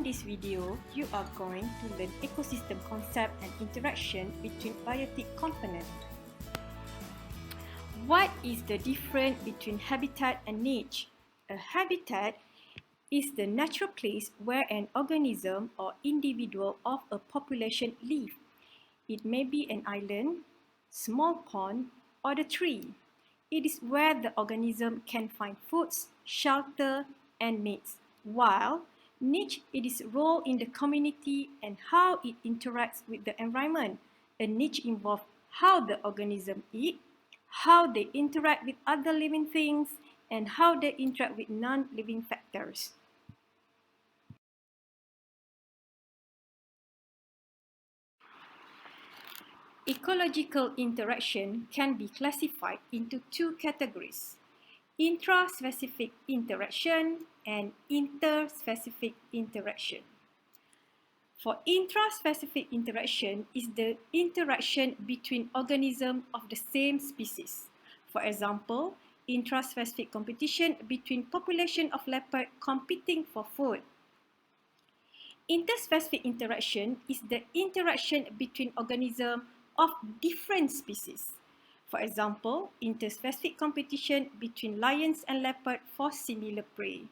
this video, you are going to learn ecosystem concept and interaction between biotic components. What is the difference between habitat and niche? A habitat is the natural place where an organism or individual of a population live. It may be an island, small pond, or the tree. It is where the organism can find foods, shelter, and mates, while niche is its role in the community and how it interacts with the environment. A niche involves how the organism eat, how they interact with other living things, and how they interact with non-living factors. Ecological interaction can be classified into two categories: intraspecific interaction and interspecific interaction. For intraspecific interaction is the interaction between organisms of the same species. For example, intraspecific competition between population of leopard competing for food. Interspecific interaction is the interaction between organisms of different species. For example, interspecific competition between lions and leopard for similar prey.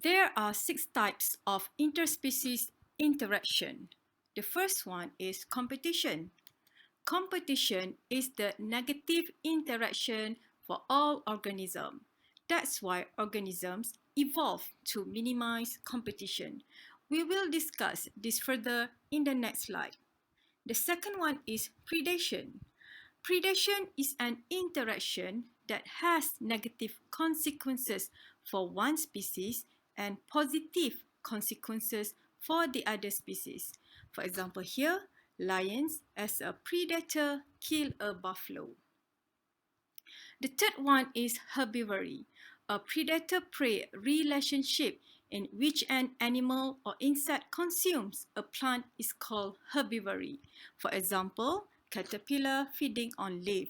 There are 6 types of interspecies interaction. The first one is competition. Competition is the negative interaction for all organisms. That's why organisms evolve to minimize competition. We will discuss this further in the next slide. The second one is predation. Predation is an interaction that has negative consequences for one species and positive consequences for the other species. For example here, lions as a predator kill a buffalo. The third one is herbivory, a predator-prey relationship in which an animal or insect consumes a plant is called herbivory. For example, caterpillar feeding on leaf.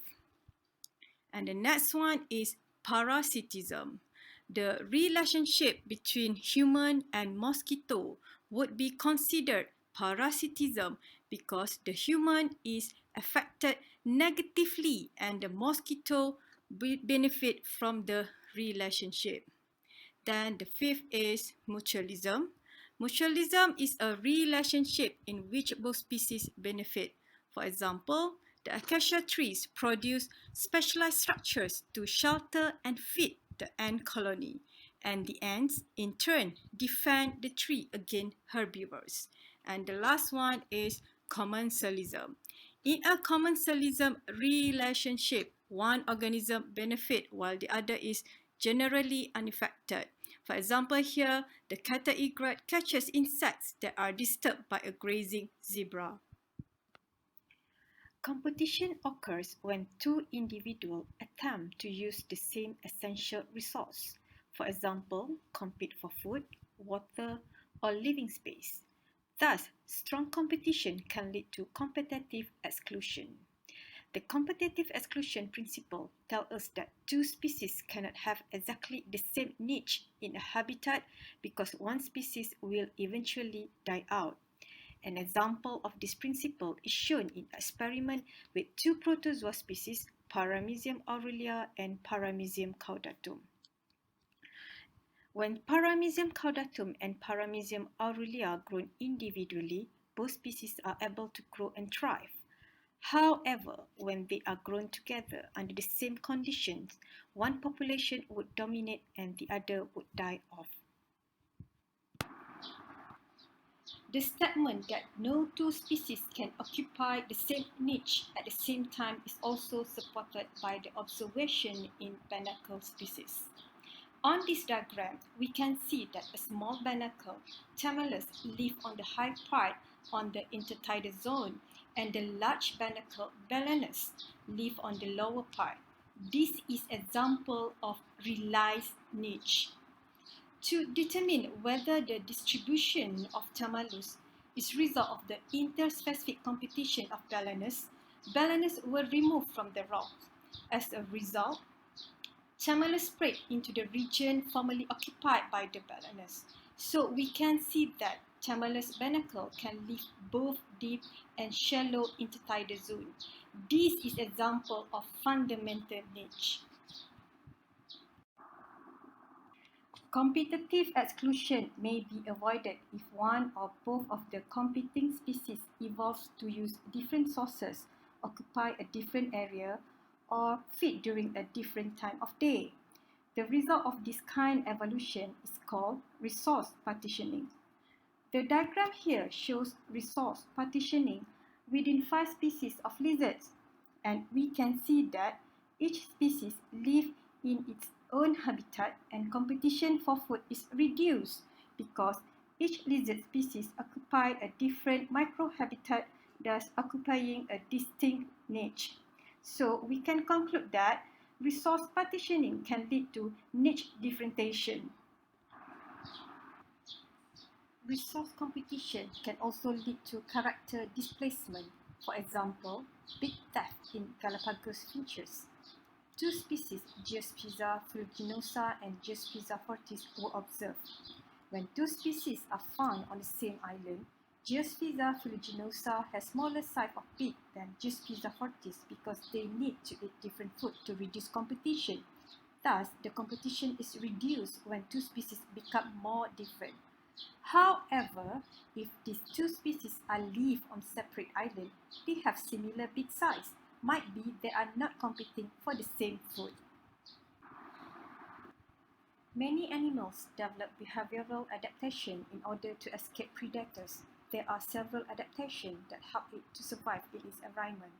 And the next one is parasitism. The relationship between human and mosquito would be considered parasitism because the human is affected negatively and the mosquito benefit from the relationship. Then the fifth is mutualism. Mutualism is a relationship in which both species benefit. For example, the acacia trees produce specialized structures to shelter and feed the ant colony, and the ants in turn defend the tree against herbivores. And the last one is commensalism. In a commensalism relationship, one organism benefits while the other is generally unaffected. For example here, the cattle egret catches insects that are disturbed by a grazing zebra. Competition occurs when two individuals attempt to use the same essential resource. For example, compete for food, water, or living space. Thus, strong competition can lead to competitive exclusion. The competitive exclusion principle tells us that two species cannot have exactly the same niche in a habitat because one species will eventually die out. An example of this principle is shown in an experiment with two protozoa species, Paramecium aurelia and Paramecium caudatum. When Paramecium caudatum and Paramecium aurelia are grown individually, both species are able to grow and thrive. However, when they are grown together under the same conditions, one population would dominate and the other would die off. The statement that no two species can occupy the same niche at the same time is also supported by the observation in Barnacle species. On this diagram, we can see that a small barnacle, Tamalus, live on the high part on the intertidal zone, and the large barnacle, Balanus, live on the lower part. This is an example of realized niche. To determine whether the distribution of Tamalus is result of the interspecific competition of Balanus, Balanus were removed from the rock. As a result, Tremulous spread into the region formerly occupied by the ballooners. So we can see that tremulous barnacle can live both deep and shallow intertidal zone. This is example of fundamental niche. Competitive exclusion may be avoided if one or both of the competing species evolves to use different sources, occupy a different area, or feed during a different time of day. The result of this kind of evolution is called resource partitioning. The diagram here shows resource partitioning within 5 species of lizards, and we can see that each species lives in its own habitat and competition for food is reduced because each lizard species occupy a different microhabitat, thus occupying a distinct niche. So we can conclude that resource partitioning can lead to niche differentiation. Resource competition can also lead to character displacement. For example, big theft in Galapagos finches. Two species, Geospiza ferruginosa and Geospiza fortis, were observed. When two species are found on the same island, Geospiza ferruginosa has smaller size of beak than Geospiza fortis because they need to eat different food to reduce competition. Thus, the competition is reduced when two species become more different. However, if these two species are live on separate islands, they have similar big size. Might be they are not competing for the same food. Many animals develop behavioral adaptation in order to escape predators. There are several adaptations that help it to survive in its environment.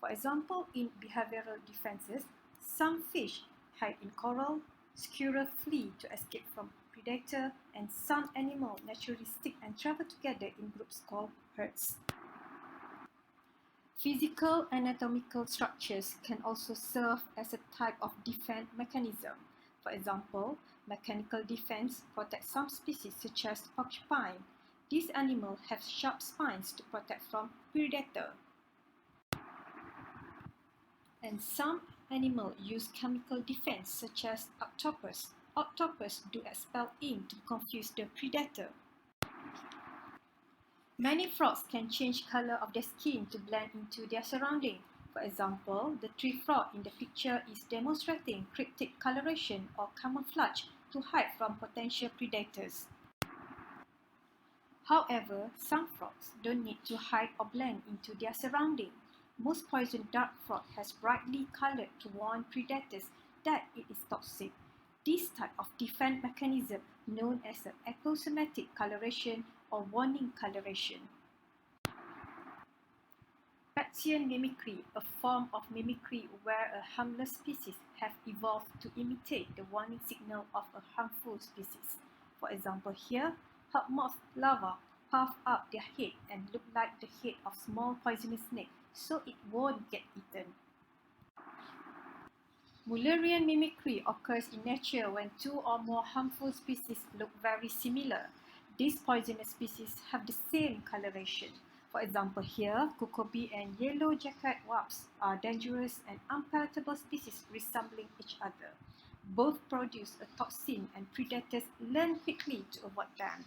For example, in behavioral defenses, some fish hide in coral, squirrels flee to escape from predator, and some animals naturally stick and travel together in groups called herds. Physical anatomical structures can also serve as a type of defense mechanism. For example, mechanical defense protects some species such as porcupine. These animals have sharp spines to protect from predator. And some animals use chemical defense such as octopus. Octopus do expel ink to confuse the predator. Many frogs can change color of their skin to blend into their surrounding. For example, the tree frog in the picture is demonstrating cryptic coloration or camouflage to hide from potential predators. However, some frogs don't need to hide or blend into their surrounding. Most poison dart frog has brightly colored to warn predators that it is toxic. This type of defense mechanism known as an aposematic coloration or warning coloration. Batesian mimicry, a form of mimicry where a harmless species have evolved to imitate the warning signal of a harmful species. For example here, hawkmoth larvae puff up their head and look like the head of small poisonous snake so it won't get eaten. Mullerian mimicry occurs in nature when two or more harmful species look very similar. These poisonous species have the same coloration. For example here, cuckoo and yellow-jacket wasps are dangerous and unpalatable species resembling each other. Both produce a toxin and predators learn quickly to avoid them.